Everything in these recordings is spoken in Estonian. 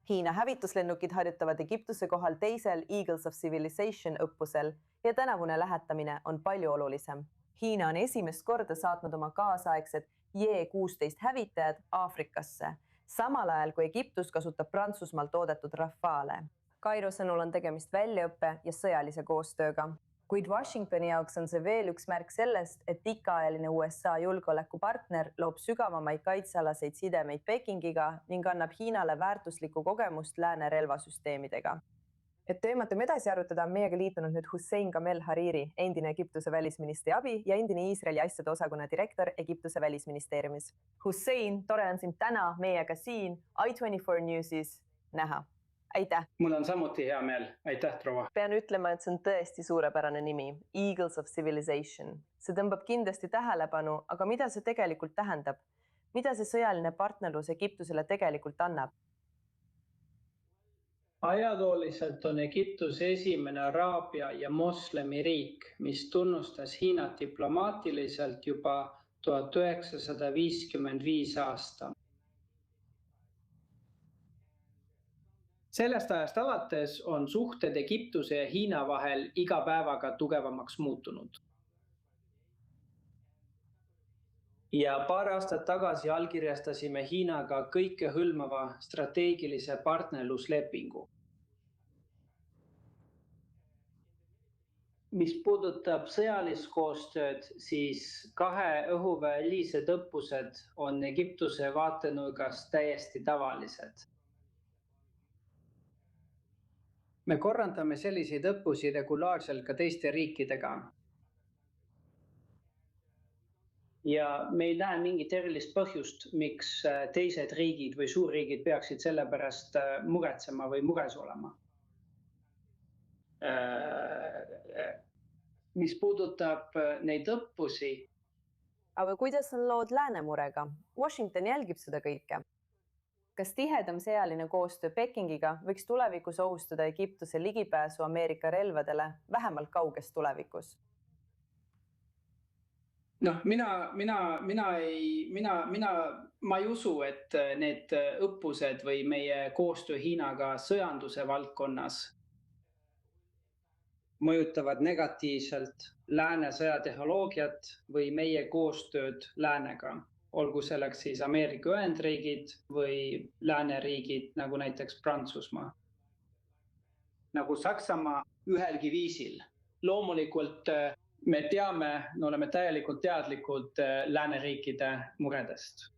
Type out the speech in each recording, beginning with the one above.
Hiina hävituslennukid harjutavad Egiptuse kohal teisel Eagles of Civilization õppusel ja tänavune lähetamine on palju olulisem. Hiina on esimest korda saatnud oma kaasaegsed J-16 hävitajad Aafrikasse, samal ajal kui Egiptus kasutab Prantsusmaal toodetud Rafale. Kairo sõnul on tegemist väljaõppe ja sõjalise koostööga, kuid Washingtoni jaoks on see veel üks märk sellest, et pikaajaline USA julgeolekupartner loob sügavamaid kaitsealaseid sidemeid Pekingiga ning annab Hiinale väärtuslikku kogemust lääne relvasüsteemidega. Et teemat edasi arutada, on meiega liitunud nüüd Hussein Kamel Hariri, endine Egiptuse välisministri abi ja endine Iisraeli asjade osakonna direktor Egiptuse välisministeeriumis. Hussein, tore on sind täna meiega siin i24 Newsis näha. Aitäh! Mul on samuti hea meel. Aitäh, proua! Pean ütlema, et see on tõesti suurepärane nimi, Eagles of Civilization. See tõmbab kindlasti tähelepanu, aga mida see tegelikult tähendab? Mida see sõjaline partnerlus Egiptusele tegelikult annab? Ajalooliselt on Egiptus esimene araabia ja moslemi riik, mis tunnustas Hiinat diplomaatiliselt juba 1955 aasta. Sellest ajast alates on suhted Egiptuse ja Hiina vahel iga päevaga tugevamaks muutunud. Ja paar aastat tagasi allkirjastasime Hiinaga kõikehõlmava strateegilise partnerluslepingu. Mis puudutab sõjalist koostööd, siis 2 õhuväelised õppused on Egiptuse vaatenurgast täiesti tavalised. Me korraldame selliseid õppusi regulaarselt ka teiste riikidega. Ja me ei näe mingit erilist põhjust, miks teised riigid või suurriigid peaksid selle pärast muretsema või mures olema. Mis puudutab neid õppusi. Aga kuidas on lood läänemurega? Washington jälgib seda kõike. Kas tihedam sõjaline koostöö Pekingiga võiks tulevikus ohustada Egiptuse ligipääsu Ameerika relvadele vähemalt kauges tulevikus? Ma ei usu, et need õppused või meie koostöö Hiinaga sõjanduse valdkonnas mõjutavad negatiivselt lääne sõjatehnoloogiat või meie koostööd läänega. Olgu selleks siis Ameerika Ühendriigid või lääneriigid, nagu näiteks Prantsusmaa. Nagu Saksamaa ühelgi viisil. Loomulikult me oleme täielikult teadlikud lääneriikide muredest.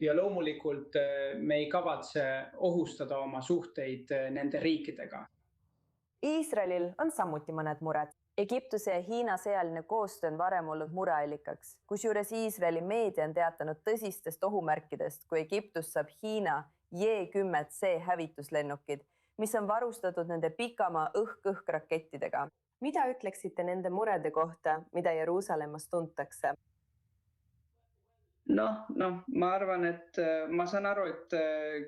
Ja loomulikult me ei kavatse ohustada oma suhteid nende riikidega. Iisraelil on samuti mõned mured. Egiptuse ja Hiina sõjaline koostöö on varem olnud mureallikaks, kusjuures Iisraeli meedia on teatanud tõsistest ohumärkidest, kui Egiptus saab Hiina J-10C hävituslennukid, mis on varustatud nende pikamaa õhk-õhk-rakettidega. Mida ütleksite nende murede kohta, mida Jeruusalemmas tuntakse? Ma arvan, et ma saan aru, et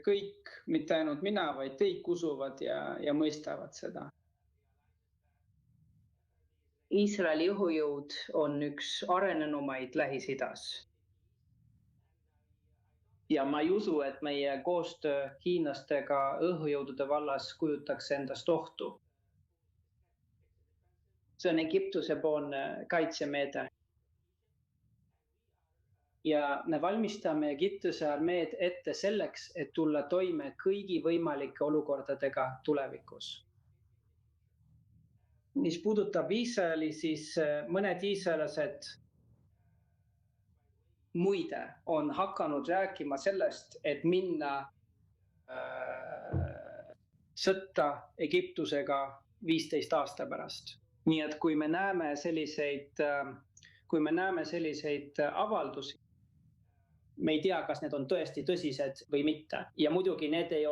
kõik, mitte ainult mina, vaid kõik usuvad ja mõistavad seda. Iisraeli õhujõud on üks arenenumaid Lähis-Idas. Ja ma ei usu, et meie koostöö hiinlastega õhujõudude vallas kujutaks endast ohtu. See on Egiptuse poolne kaitsemeede. Ja me valmistame Egiptuse armeed ette selleks, et tulla toime kõigi võimalike olukordadega tulevikus. Mis puudutab Iisraeli, siis mõned iisraelased muide on hakanud rääkima sellest, et minna sõtta Egiptusega 15 aasta pärast. Nii et kui me näeme selliseid avaldusi, me ei tea, kas need on tõesti tõsised või mitte. Ja muidugi need ei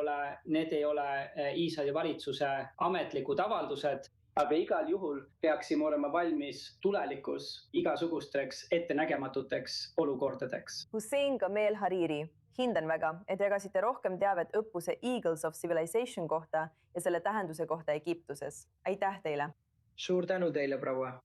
ole Iisraeli valitsuse ametlikud avaldused, aga igal juhul peaksime olema valmis tulevikus igasugusteks ettenägematuteks olukordadeks. Hussein Kamel Hariri, hindan väga, et jagasite rohkem teavet õppuse Eagles of Civilization kohta ja selle tähenduse kohta Egiptuses. Aitäh teile! Suur tänu teile, proua!